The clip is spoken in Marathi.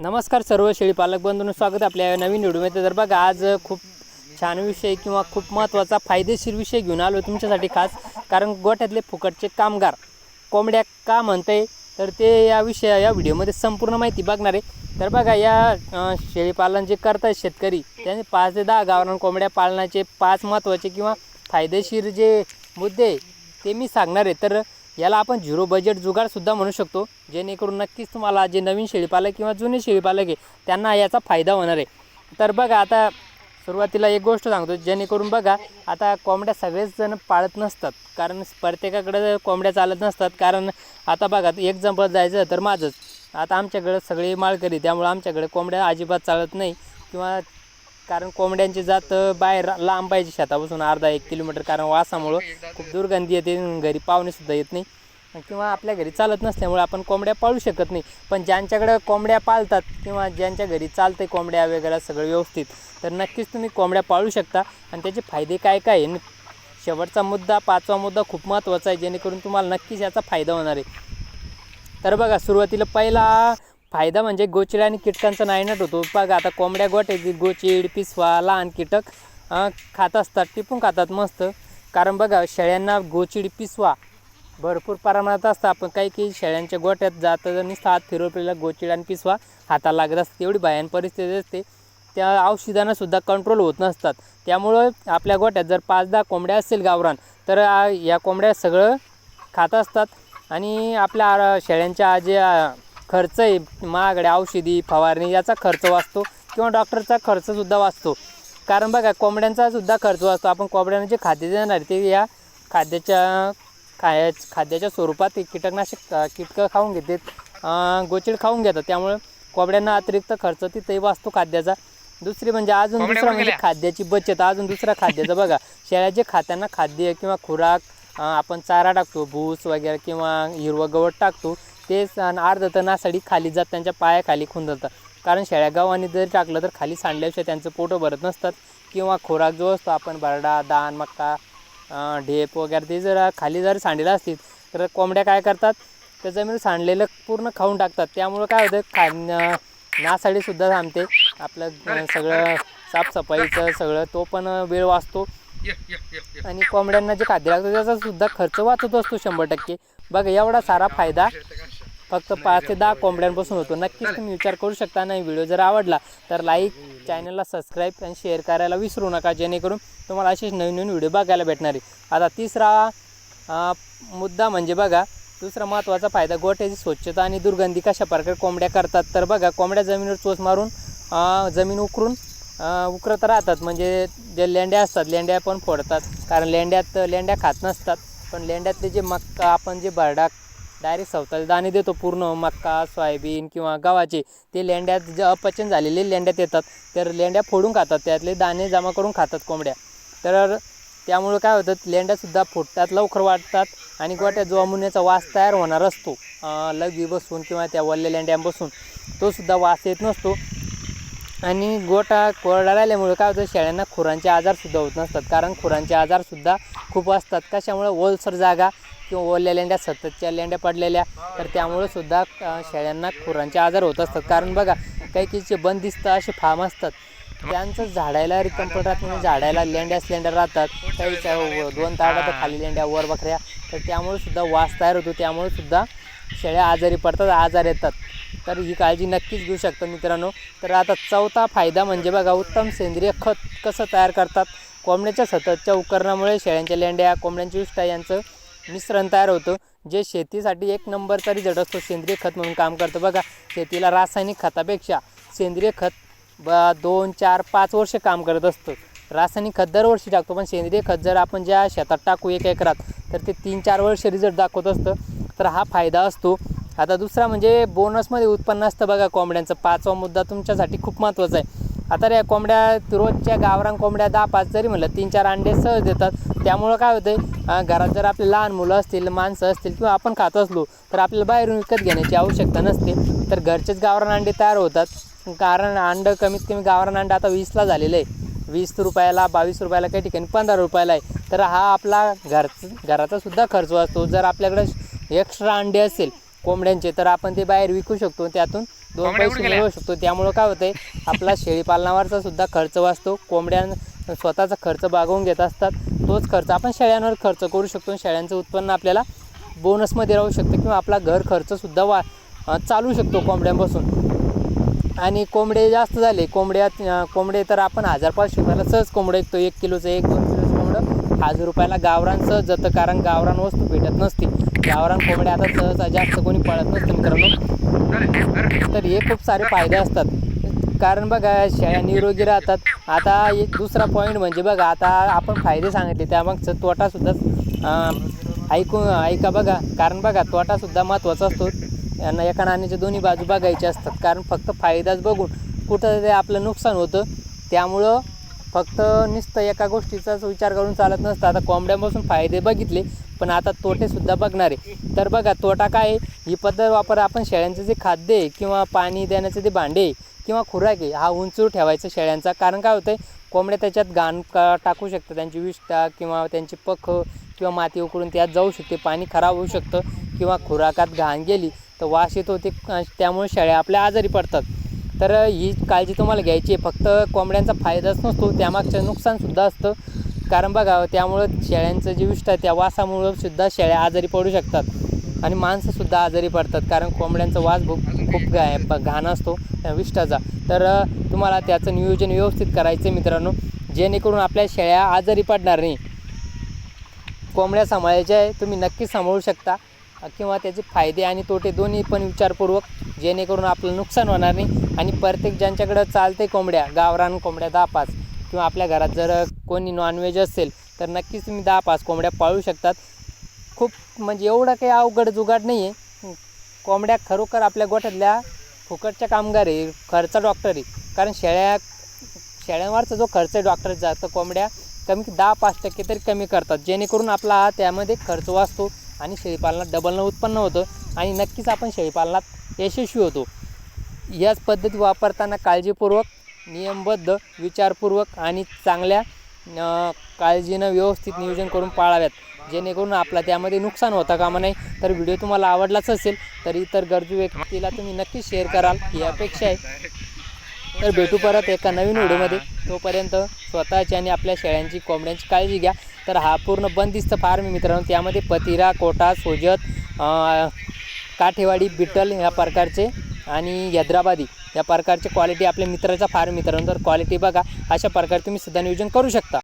नमस्कार सर्व शेळी पालक बंधूंनो, स्वागत आपल्या नवीन व्हिडिओमध्ये। तर बघा, आज खूप छान विषय किंवा खूप महत्त्वाचा फायदेशीर विषय घेऊन आलो तुमच्यासाठी खास। कारण गोठ्यातले फुकटचे कामगार कोंबड्या का म्हणते, तर ते या व्हिडिओमध्ये संपूर्ण माहिती बघणार आहे। तर बघा, या शेळी पालन जे करतात शेतकरी, त्यांनी 5 ते 10 गावरान कोंबड्या पालनाचे 5 महत्त्वाचे किंवा फायदेशीर जे मुद्दे ते मी सांगणार आहे। तर याला आपण झिरो बजेट जुगाडसुद्धा म्हणू शकतो, जेणेकरून नक्कीच तुम्हाला जे नवीन शेळीपालक किंवा जुने शेळीपालक आहे त्यांना याचा फायदा होणार आहे। तर बघा, आता सुरुवातीला एक गोष्ट सांगतो, जेणेकरून बघा, आता कोंबड्या सगळेच जण पाळत नसतात, कारण प्रत्येकाकडे कोंबड्या चालत नसतात। कारण आता बघा, एक एक्झाम्पल जायचं तर माझंच, आता आमच्याकडे सगळे माळकरी, त्यामुळे आमच्याकडे कोंबड्या अजिबात चालत नाही। किंवा कारण कोंबड्यांची जात बाहेर लांब पाहिजे शेतापासून अर्धा-1 किलोमीटर, कारण वासामुळं खूप दुर्गंधी येते, घरी पाहुणेसुद्धा येत नाही किंवा आपल्या घरी चालत नसल्यामुळे आपण कोंबड्या पाळू शकत नाही। पण ज्यांच्याकडे कोंबड्या पाळतात किंवा ज्यांच्या घरी चालते कोंबड्या वगैरे सगळं व्यवस्थित, तर नक्कीच तुम्ही कोंबड्या पाळू शकता। आणि त्याचे फायदे काय काय आहे, शेवटचा मुद्दा 5वा मुद्दा खूप महत्त्वाचा आहे, जेणेकरून तुम्हाला नक्कीच याचा फायदा होणार आहे। तर बघा, सुरुवातीला पहिला फायदा म्हणजे गोचिड आणि कीटकांचा नायनाट होतो। बघा, आता कोंबड्या गोठ्याची गोचिड, पिसवा, लहान कीटक खात असतात, टिपून खातात मस्त। कारण बघा, शेळ्यांना गोचिड, पिसवा भरपूर प्रमाणात असतं। आपण काही शेळ्यांच्या गोठ्यात जातं, नुसतं हात फिरवलेला गोचिड आणि पिसवा हाताला लागत असते, एवढी भयान परिस्थिती असते, त्या औषधांनासुद्धा कंट्रोल होत नसतात। त्यामुळं आपल्या गोठ्यात जर 5-10 कोंबड्या असतील गावरान, तर या कोंबड्या सगळं खात असतात। आणि आपल्या शेळ्यांच्या जे खर्च आहे, महागड्या औषधी फवारणी, याचा खर्च वाचतो किंवा डॉक्टरचा खर्चसुद्धा वाचतो। कारण बघा, कोंबड्यांचासुद्धा खर्च वाचतो। आपण कोंबड्यांना जे खाद्य देणार ते या खाद्याच्या स्वरूपात कीटकनाशक कीटकं खाऊन घेतात, गोचिड खाऊन घेतात, त्यामुळे कोंबड्यांना अतिरिक्त खर्च तिथेही वाचतो खाद्याचा। दुसरा म्हणजे खाद्याची बचत। अजून दुसरा खाद्याचं बघा, शेळ्या जे खात्यांना खाद्य किंवा खुराक आपण चारा टाकतो, भूस वगैरे किंवा हिरवं गवत टाकतो, तेच अर्ध तर नासाडी खाली जात त्यांच्या पायाखाली खुंदतात। कारण शेळ्या गव्हाणी जर टाकलं तर खाली सांडल्याशिवाय त्यांचं पोटं भरत नसतात। किंवा खुराक जो असतो आपण भरडा, दाण, मक्का, ढेप वगैरे, ते जर खाली जर सांडलेलं असतील तर कोंबड्या काय करतात, त्या जमीन सांडलेलं पूर्ण खाऊन टाकतात। त्यामुळं काय होतं, नासाडीसुद्धा थांबते, आपलं सगळं साफसफाईचं सगळं तो पण वेळ वाचतो। आणि कोंबड्यांना जे खाद्य लागतं त्याचासुद्धा खर्च वाचत असतो 100%। बघा, एवढा सारा फायदा फक्त 5 ते 10 कोंबड्यांपासून होतो। नक्कीच तुम्ही विचार करू शकता। नाही, व्हिडिओ जर आवडला तर लाईक, चॅनलला सबस्क्राईब आणि शेअर करायला विसरू नका, जेणेकरून तुम्हाला असेच नवीन व्हिडिओ बघायला भेटणार आहे। आता तिसरा मुद्दा म्हणजे बघा, दुसरा महत्त्वाचा फायदा, गोठ्याची स्वच्छता आणि दुर्गंधी कशा प्रकारे कोंबड्या करतात। तर बघा, कोंबड्या जमिनीवर चोच मारून जमीन उकरत राहतात, म्हणजे जे लेंड्या असतात लेंड्या पण फोडतात। कारण लेंड्या खात नसतात, पण लेंड्यातले जे मक्का आपण जे भरडा डायरेक्ट सवताचे दाणे देतो, पूर्ण मक्का, सोयाबीन किंवा गव्हाचे, ते लेंड्यात जे अपचन झालेले लेंड्यात येतात, तर लेंड्या फोडून खातात, त्यातले दाणे जमा करून खातात कोंबड्या। तर त्यामुळं काय होतं, लेंड्यासुद्धा फुटतात, लवकर वाढतात आणि गोठ्यात जो अमोनियाचा वास तयार होणार असतो लघवी बसून किंवा त्या वल्ल्या लेंड्यांपासून, तो सुद्धा वास येत नसतो। आणि गोठा कोरडा राहिल्यामुळे काय होतं, शेळ्यांना खुरांचे आजारसुद्धा होत नसतात। कारण खुरांचे आजारसुद्धा खूप असतात, कशामुळे ओलसर जागा किंवा ओल्या लेंड्या, सततच्या लेंड्या पडलेल्या, तर त्यामुळे सुद्धा शेळ्यांना खुरांचे आजार होत असतात। कारण बघा, काही बंदिस्त असे फार्म असतात, त्यांचं झाडायला रिकम्फर्ट राहत नाही, झाडायला लेंड्या राहतात, काही 2 ताडा तर खाली लेंड्या, वर बकऱ्या, तर त्यामुळे सुद्धा वास तयार होतो, त्यामुळे सुद्धा शेळ्या आजारी पडतात, आजार येतात। तर ही काळजी नक्कीच घेऊ शकता मित्रांनो। तर आता चौथा फायदा म्हणजे बघा, उत्तम सेंद्रिय खत कसं तयार करतात। कोंबड्याच्या सततच्या उकरणामुळे शेळ्यांच्या लेंड्या, कोंबड्यांची विष्ठा यांचं मिश्रण तयार होतं, जे शेतीसाठी 1 नंबरचा रिझल्ट असतो, सेंद्रिय खत म्हणून काम करतं। बघा, शेतीला रासायनिक खतापेक्षा सेंद्रिय खत 2, 4, 5 वर्ष काम करत असतं। रासायनिक खत दरवर्षी टाकतो, पण सेंद्रिय खत जर आपण ज्या शेतात टाकू 1 एकरात, तर ते 3-4 वर्ष रिझल्ट दाखवत असतं। तर हा फायदा असतो। आता दुसरा म्हणजे बोनसमध्ये उत्पन्न असतं बघा कोंबड्यांचं। 5वा मुद्दा तुमच्यासाठी खूप महत्त्वाचा आहे। आता या कोंबड्या रोजच्या गावरान कोंबड्या 10-5 जरी म्हणलं 3-4 अंडे सहज देतात। त्यामुळं काय होतं, घरात जर आपले लहान मुलं असतील, माणसं असतील किंवा आपण खात असलो, तर आपल्याला बाहेरून विकत घेण्याची आवश्यकता नसते, तर घरचेच गावरान अंडे तयार होतात। कारण अंडं कमीत कमी गावरान अंडं आता 20ला झालेलं आहे, 20 रुपयाला, 22 रुपयाला, काही ठिकाणी 15 रुपयाला आहे। तर हा आपला घराचा सुद्धा खर्च वाचतो। जर आपल्याकडे एक्स्ट्रा अंडे असेल कोंबड्यांचे, तर आपण ते बाहेर विकू शकतो, त्यातून 2 पैसे मिळवू शकतो. त्यामुळं काय होतंय, आपला शेळीपालनावरचा सुद्धा खर्च वाचतो. कोंबड्या स्वतःचा खर्च भागवून घेत असतात, तोच खर्च आपण शेळ्यांवर खर्च करू शकतो. शेळ्यांचं उत्पन्न आपल्याला बोनसमध्ये राहू शकतं किंवा आपला घर खर्चसुद्धा चालू शकतो कोंबड्यांपासून. आणि कोंबडे जास्त झाले, कोंबडे तर आपण 1000-1500 रुपयाला सहज कोंबडं विकतो. 1 किलोचं 1-2 किलोचं कोंबडं 1000 रुपयाला गावरान सहज जातं, कारण गावरान वस्तू भेटत नसते. गावरान कोंबड्या आता सहज जास्त कोणी पळत नसते मित्रांनो. तर हे खूप सारे फायदे असतात, कारण बघा शेळ्या निरोगी राहतात. आता एक दुसरा पॉईंट म्हणजे बघा, आता आपण फायदे सांगितले त्यामागचं तोटासुद्धा ऐका बघा, कारण बघा तोटासुद्धा महत्त्वाचा असतो. यांना एका नाण्याच्या दोन्ही बाजू बघायच्या असतात, कारण फक्त फायदाच बघून कुठं ते आपलं नुकसान होतं. त्यामुळं फक्त नुसतं एका गोष्टीचाच विचार करून चालत नसतं. आता कोंबड्यांपासून फायदे बघितले, पण आता तोटेसुद्धा बघणार आहे. तर बघा तोटा काय आहे, ही पद्धत वापर आपण शेळ्यांचं जे खाद्य आहे किंवा पाणी देण्याचे जे भांडे आहे किंवा खुराक आहे, हा उंचूर ठेवायचा शेळ्यांचा. कारण काय होतं आहे, कोंबड्या त्याच्यात घाण टाकू शकतात, त्यांची विष्ठा किंवा त्यांची पख किंवा माती उकळून त्यात जाऊ शकते, पाणी खराब होऊ शकतं किंवा खुराकात घाण गेली तर वास येत होते, त्यामुळे शेळ्या आपल्या आजारी पडतात. तर ही काळजी तुम्हाला घ्यायची आहे. फक्त कोंबड्यांचा फायदाच नसतो, त्यामागचं नुकसानसुद्धा असतं. कारण बघा त्यामुळं शेळ्यांचं जे विष्ठा त्या वासामुळं सुद्धा शेळ्या आजारी पडू शकतात आणि माणसंसुद्धा आजारी पडतात, कारण कोंबड्यांचा वास खूप घाण असतो विष्ठाचा. तर तुम्हाला त्याचं नियोजन व्यवस्थित करायचं आहे मित्रांनो, जेणेकरून आपल्या शेळ्या आजारी पडणार नाही. कोंबड्या सांभाळायच्या आहे, तुम्ही नक्कीच सांभाळू शकता, किंवा त्याचे फायदे आणि तोटे दोन्ही पण विचारपूर्वक, जेणेकरून आपलं नुकसान होणार नाही. आणि प्रत्येक ज्यांच्याकडं चालते कोंबड्या, गावरान कोंबड्या 10-5, किंवा आपल्या घरात जर कोणी नॉनव्हेज असेल तर नक्कीच तुम्ही 10-5 कोंबड्या पाळू शकतात. खूप म्हणजे एवढं काही अवघड जुगाड नाही आहे. कोंबड्या खरोखर आपल्या गोठ्यातल्या फुकटच्या कामगार आहे, खर्च डॉक्टर आहे. कारण शेळ्यांवरचा जो खर्च आहे डॉक्टरचा, तर कोंबड्या कमी 10-5% तरी कमी करतात, जेणेकरून आपला त्यामध्ये खर्च वाचतो आणि शेळीपालनात डबलनं उत्पन्न होतं आणि नक्कीच आपण शेळीपालनात यशस्वी होतो. याच पद्धती वापरताना काळजीपूर्वक, नियमबद्ध, विचारपूर्वक आणि चांगल्या काळजीनं व्यवस्थित नियोजन करून पाळाव्यात, जेणेकरून आपला त्यामध्ये नुकसान होता कामा नाही. तर व्हिडिओ तुम्हाला आवडलाच असेल तर इतर गरजू व्यक्तीला तुम्ही नक्कीच शेअर कराल ही अपेक्षा आहे. तर भेटू परत एका नवीन व्हिडिओमध्ये. तोपर्यंत स्वतःची आणि आपल्या शेळ्यांची, कोंबड्यांची काळजी घ्या. तर हा पूर्ण बंदिस्त फार्म आहे मित्रांनो, त्यामध्ये पतिरा, कोटा, सोजत, काठेवाडी, बिटल ह्या प्रकारचे आणि हैदराबादी या प्रकारचे क्वालिटी आपल्या मित्राचा फार्म मित्रांनो. तर क्वालिटी बघा, अशा प्रकारे तुम्ही सुद्धा नियोजन करू शकता.